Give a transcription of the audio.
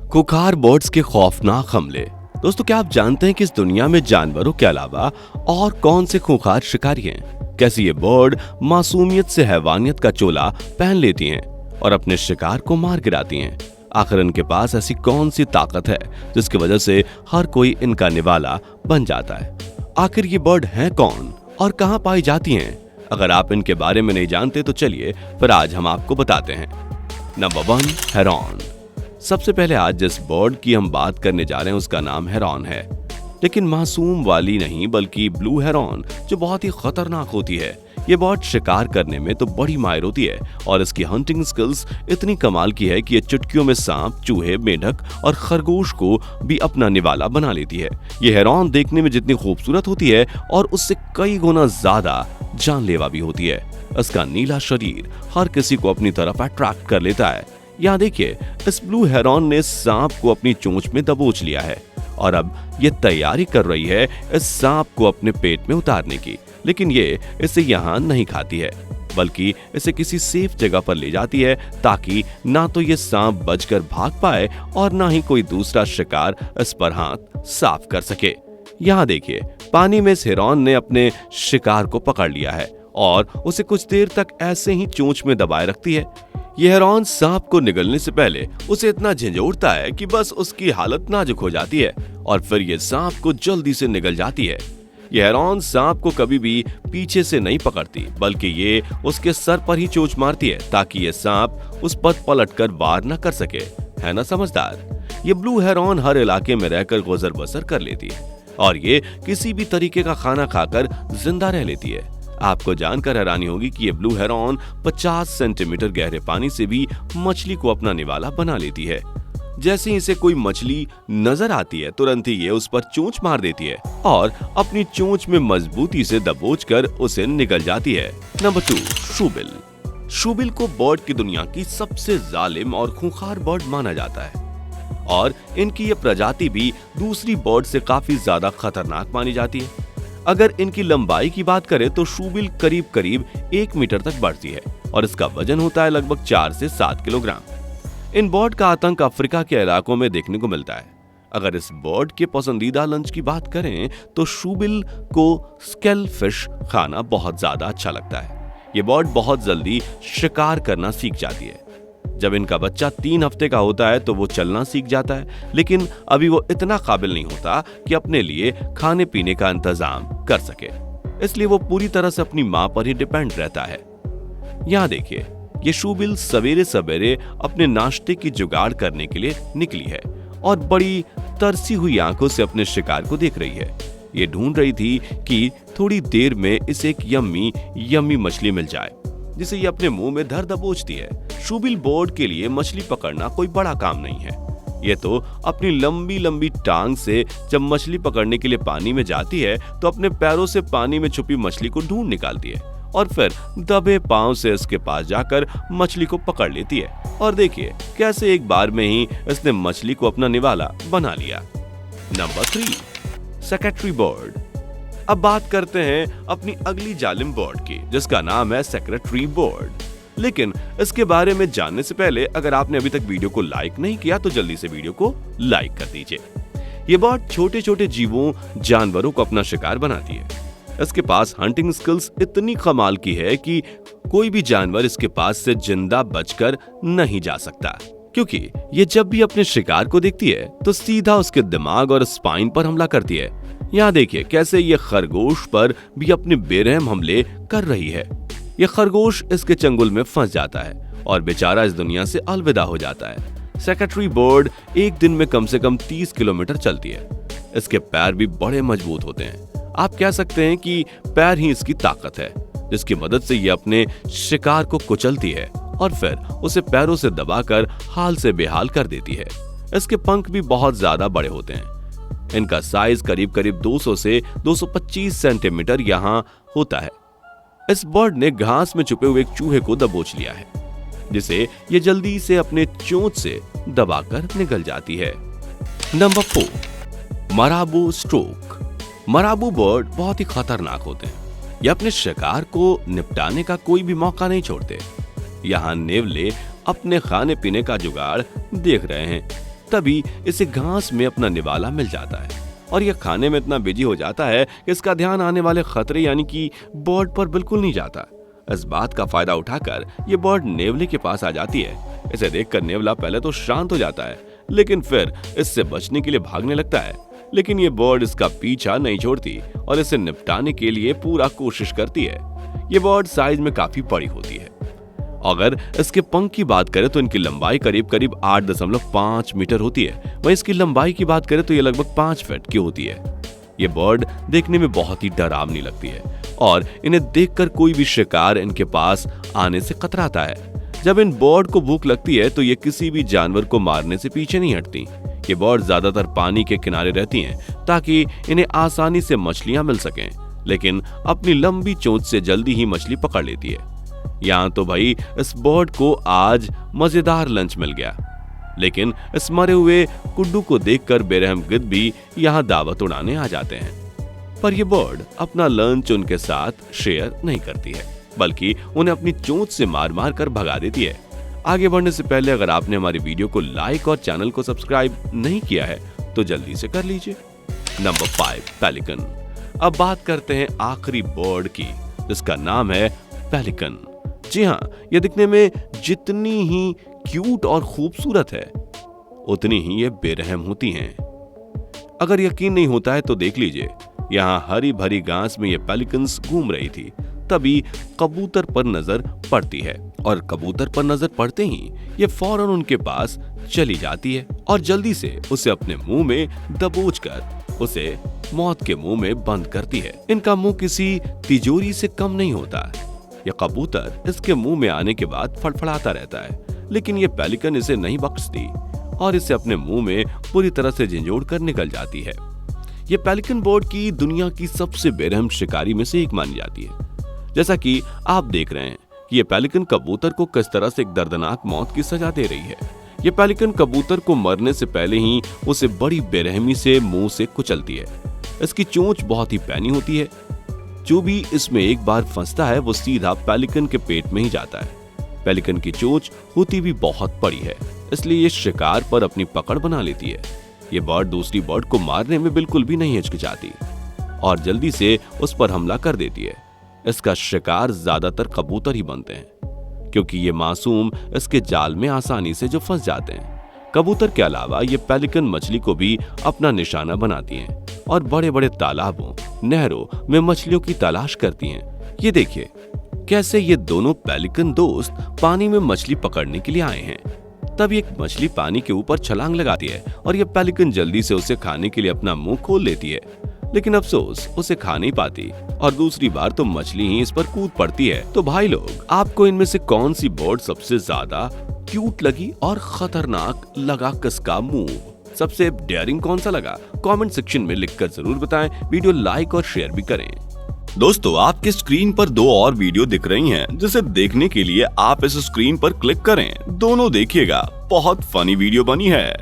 खूंखार बर्ड्स के खौफनाक हमले। दोस्तों, क्या आप जानते हैं कि इस दुनिया में जानवरों के अलावा और कौन से खूंखार शिकारी हैं? कैसे ये बर्ड मासूमियत से हैवानियत का चोला पहन लेती हैं और अपने शिकार को मार गिराती हैं? आखिर इनके पास ऐसी कौन सी ताकत है जिसकी वजह से हर कोई इनका निवाला बन जाता है? आखिर ये बर्ड हैं कौन और कहां पाई जाती हैं? अगर आप इनके बारे में नहीं जानते तो चलिए फिर आज हम आपको बताते हैं। Number 1, heron. सबसे पहले आज जिस बर्ड की हम बात करने जा रहे हैं उसका नाम हेरॉन है, लेकिन मासूम वाली नहीं बल्कि ब्लू हेरॉन, जो बहुत ही खतरनाक होती है। ये बर्ड शिकार करने में तो बड़ी माहिर होती है और इसकी हंटिंग स्किल्स इतनी कमाल की है कि ये चुटकियों में सांप, चूहे, मेंढक और खरगोश को भी अपना निवाला बना लेती है। ये हेरॉन देखने में जितनी खूबसूरत होती है और उससे कई गुना ज्यादा जानलेवा भी होती है। इसका नीला शरीर हर किसी को अपनी तरफ अट्रैक्ट कर लेता है। यहाँ देखिए, इस ब्लू हेरॉन ने सांप को अपनी चोंच में दबोच लिया है और अब ये तैयारी कर रही है इस सांप को अपने पेट में उतारने की। लेकिन ये इसे यहाँ नहीं खाती है, बल्कि इसे किसी सेफ जगह पर ले जाती है ताकि ना तो ये सांप बचकर भाग पाए और ना ही कोई दूसरा शिकार इस पर हाथ साफ कर सके। यहाँ देखिए, पानी में इस हेरॉन ने अपने शिकार को पकड़ लिया है और उसे कुछ देर तक ऐसे ही चोंच में दबाए रखती है। यह हेरॉन सांप को निगलने से पहले उसे इतना झंझोड़ता है कि बस उसकी हालत नाजुक हो जाती है और फिर यह सांप को जल्दी से निगल जाती है। यह हेरॉन सांप को कभी भी पीछे से नहीं पकड़ती, बल्कि ये उसके सर पर ही चोंच मारती है ताकि यह सांप उस पर पलटकर वार न कर सके। है ना समझदार? ये ब्लू हेरॉन हर इलाके में रहकर गुजर बसर कर लेती है और ये किसी भी तरीके का खाना खाकर जिंदा रह लेती है। आपको जानकर हैरानी होगी कि ये ब्लू हेरॉन 50 सेंटीमीटर गहरे पानी से भी मछली को अपना निवाला बना लेती है। जैसे ही इसे कोई मछली नजर आती है, तुरंत ही ये उस पर चोंच मार देती है और अपनी चोंच में मजबूती से दबोचकर उसे निगल जाती है। Number 2, shoebill. शूबिल को बर्ड की दुनिया की सबसे जालिम और खूंखार बर्ड माना जाता है और इनकी ये प्रजाति भी दूसरी बर्ड से काफी ज्यादा खतरनाक मानी जाती है। अगर इनकी लंबाई की बात करें तो शूबिल करीब करीब 1 मीटर तक बढ़ती है और इसका वजन होता है लगभग 4 से 7 किलोग्राम। इन बर्ड का आतंक अफ्रीका के इलाकों में देखने को मिलता है। अगर इस बर्ड के पसंदीदा लंच की बात करें तो शूबिल को स्केल फिश खाना बहुत ज्यादा अच्छा लगता है। ये बर्ड बहुत जल्दी शिकार करना सीख जाती है। जब इनका बच्चा 3 हफ्ते का होता है तो वो चलना सीख जाता है, लेकिन अभी वो इतना काबिल नहीं होता कि अपने लिए खाने पीने का इंतजाम कर सके, इसलिए वो पूरी तरह से अपनी मां पर ही डिपेंड रहता है। यहाँ देखिए, ये शूबिल सवेरे सवेरे अपने नाश्ते की जुगाड़ करने के लिए निकली है और बड़ी तरसी हुई आंखों से अपने शिकार को देख रही है। ये ढूंढ रही थी कि थोड़ी देर में इसे एक यम्मी मछली मिल जाए जिसे ये अपने मुंह में धर दबोचती है। शूबिल बर्ड के लिए मछली पकड़ना कोई बड़ा काम नहीं है। ये तो अपनी लंबी लंबी टांग से जब मछली पकड़ने के लिए पानी में जाती है तो अपने पैरों से पानी में छुपी मछली को ढूंढ निकालती है और फिर दबे पांव से इसके पास जाकर मछली को पकड़ लेती है। और देखिए कैसे एक बार में ही इसने मछली को अपना निवाला बना लिया। Number 3, secretary bird. अब बात करते हैं अपनी अगली जालिम बर्ड की, जिसका नाम है सेक्रेटरी बर्ड। लेकिन इसके बारे में जानने से पहले अगर आपने अभी तक वीडियो को लाइक नहीं किया तो जल्दी से वीडियो को लाइक कर दीजिए। ये बर्ड छोटे छोटे जीवों, जानवरों को अपना शिकार बनाती है। इसके पास हंटिंग स्किल्स इतनी कमाल की है कि कोई भी जानवर इसके पास से जिंदा बचकर नहीं जा सकता, क्योंकि ये जब भी अपने शिकार को देखती है तो सीधा उसके दिमाग और स्पाइन पर हमला करती है। यहाँ देखिए कैसे ये खरगोश पर भी अपने बेरहम हमले कर रही है। ये खरगोश इसके चंगुल में फंस जाता है और बेचारा इस दुनिया से अलविदा हो जाता है। सेक्रेटरी बर्ड एक दिन में कम से कम 30 किलोमीटर चलती है। इसके पैर भी बड़े मजबूत होते हैं। आप कह सकते हैं कि पैर ही इसकी ताकत है, जिसकी मदद से ये अपने शिकार को कुचलती है और फिर उसे पैरों से दबाकर हाल से बेहाल कर देती है। इसके पंख भी बहुत ज्यादा बड़े होते हैं। इनका साइज करीब करीब 200 से 225 सेंटीमीटर यहाँ होता है। इस बर्ड ने घास में छुपे हुए एक चूहे को दबोच लिया है, जिसे ये जल्दी से अपने चोंच से दबाकर निकल जाती है। Number 4, marabou stroke. Marabou bird बहुत ही खतरनाक होते हैं। ये अपने शिकार को निपटाने का कोई भी मौका नहीं छोड़ते। यहाँ नेवले अपने खाने पीने का जुगाड़ देख रहे हैं, तभी इसे घास में अपना निवाला मिल जाता है और यह खाने में इतना बिजी हो जाता है कि इसका ध्यान आने वाले खतरे यानी कि बर्ड पर बिल्कुल नहीं जाता। इस बात का फायदा उठाकर ये बर्ड नेवले के पास आ जाती है। इसे देखकर नेवला पहले तो शांत हो जाता है, लेकिन फिर इससे बचने के लिए भागने लगता है। लेकिन ये बर्ड इसका पीछा नहीं छोड़ती और इसे निपटाने के लिए पूरा कोशिश करती है। ये बर्ड साइज में काफी बड़ी होती है। अगर इसके पंख की बात करें तो इनकी लंबाई करीब 8.5 मीटर होती है। वहीं इसकी लंबाई की बात करें तो ये लगभग 5 फीट की होती है। ये बर्ड देखने में बहुत ही डरावनी लगती है और इन्हें देखकर कोई भी शिकार इनके पास आने से कतराता है। जब इन बर्ड को भूख लगती है तो ये किसी भी जानवर को मारने से पीछे नहीं हटती। ये बर्ड ज्यादातर पानी के किनारे रहती हैं ताकि इन्हें आसानी से मछलियां मिल सकें, लेकिन अपनी लंबी चोंच से जल्दी ही मछली पकड़ लेती है। यहाँ तो भाई इस बर्ड को आज मजेदार लंच मिल गया, लेकिन इस मरे हुए कुड्डू को देखकर बेरहम गिद्ध भी यहाँ दावत उड़ाने आ जाते हैं। पर यह बर्ड अपना लंच उनके साथ शेयर नहीं करती है, बल्कि उन्हें अपनी चोंच से मार मार कर भगा देती है। आगे बढ़ने से पहले अगर आपने हमारी वीडियो को लाइक और चैनल को सब्सक्राइब नहीं किया है तो जल्दी से कर लीजिए। Number 5, pelican. अब बात करते हैं आखिरी बर्ड की, जिसका नाम है पेलिकन। जी हाँ, यह दिखने में जितनी ही क्यूट और खूबसूरत है, उतनी ही ये बेरहम होती हैं। अगर यकीन नहीं होता है तो देख लीजिए, यहाँ हरी भरी घास में ये पेलिकन्स घूम रही थी, तभी कबूतर पर नजर पड़ती है और कबूतर पर नजर पड़ते ही ये फौरन उनके पास चली जाती है और जल्दी से उसे अपने मुंह में दबोचकर उसे मौत के मुंह में बंद करती है। इनका मुंह किसी तिजोरी से कम नहीं होता। यह कबूतर इसके मुंह में आने के बाद फड़फड़ाता रहता है, लेकिन ये पेलिकन इसे नहीं बख्शती और इसे अपने मुंह में पूरी तरह से झंझोड़ कर निकल जाती है। ये पेलिकन बर्ड की दुनिया की सबसे बेरहम शिकारी में से एक मानी जाती है। जैसा कि आप देख रहे हैं कि ये पेलिकन कबूतर को किस तरह से एक दर्दनाक मौत की सजा दे रही है। ये पेलिकन कबूतर को मरने से पहले ही उसे बड़ी बेरहमी से मुंह से कुचलती है। इसकी चोंच बहुत ही पैनी होती है। जो भी इसमें एक बार फंसता है वो सीधा पेलिकन के पेट में ही जाता है। पेलिकन की चोंच होती भी बहुत बड़ी है, इसलिए ये शिकार पर अपनी पकड़ बना लेती है। ये बर्ड दूसरी बर्ड को मारने में बिल्कुल भी नहीं हिचकिचाती और जल्दी से उस पर हमला कर देती है। इसका शिकार ज्यादातर कबूतर ही बनते हैं, क्योंकि ये मासूम इसके जाल में आसानी से जो फंस जाते हैं। कबूतर के अलावा ये पेलिकन मछली को भी अपना निशाना बनाती हैं और बड़े बड़े तालाबों, नहरों में मछलियों की तलाश करती हैं। ये देखिए कैसे ये दोनों पेलिकन दोस्त पानी में मछली पकड़ने के लिए आए हैं। तब एक मछली पानी के ऊपर छलांग लगाती है और ये पेलिकन जल्दी से उसे खाने के लिए अपना मुंह खोल लेती है, लेकिन अफसोस उसे खा नहीं पाती और दूसरी बार तो मछली ही इस पर कूद पड़ती है। तो भाई लोग, आपको इनमें से कौन सी बर्ड सबसे ज्यादा क्यूट लगी और खतरनाक लगा किसका मुंह? सबसे डेयरिंग कौन सा लगा? कमेंट सेक्शन में लिखकर जरूर बताएं। वीडियो लाइक और शेयर भी करें। दोस्तों, आपके स्क्रीन पर 2 और वीडियो दिख रही हैं, जिसे देखने के लिए आप इस स्क्रीन पर क्लिक करें। दोनों देखिएगा, बहुत फनी वीडियो बनी है।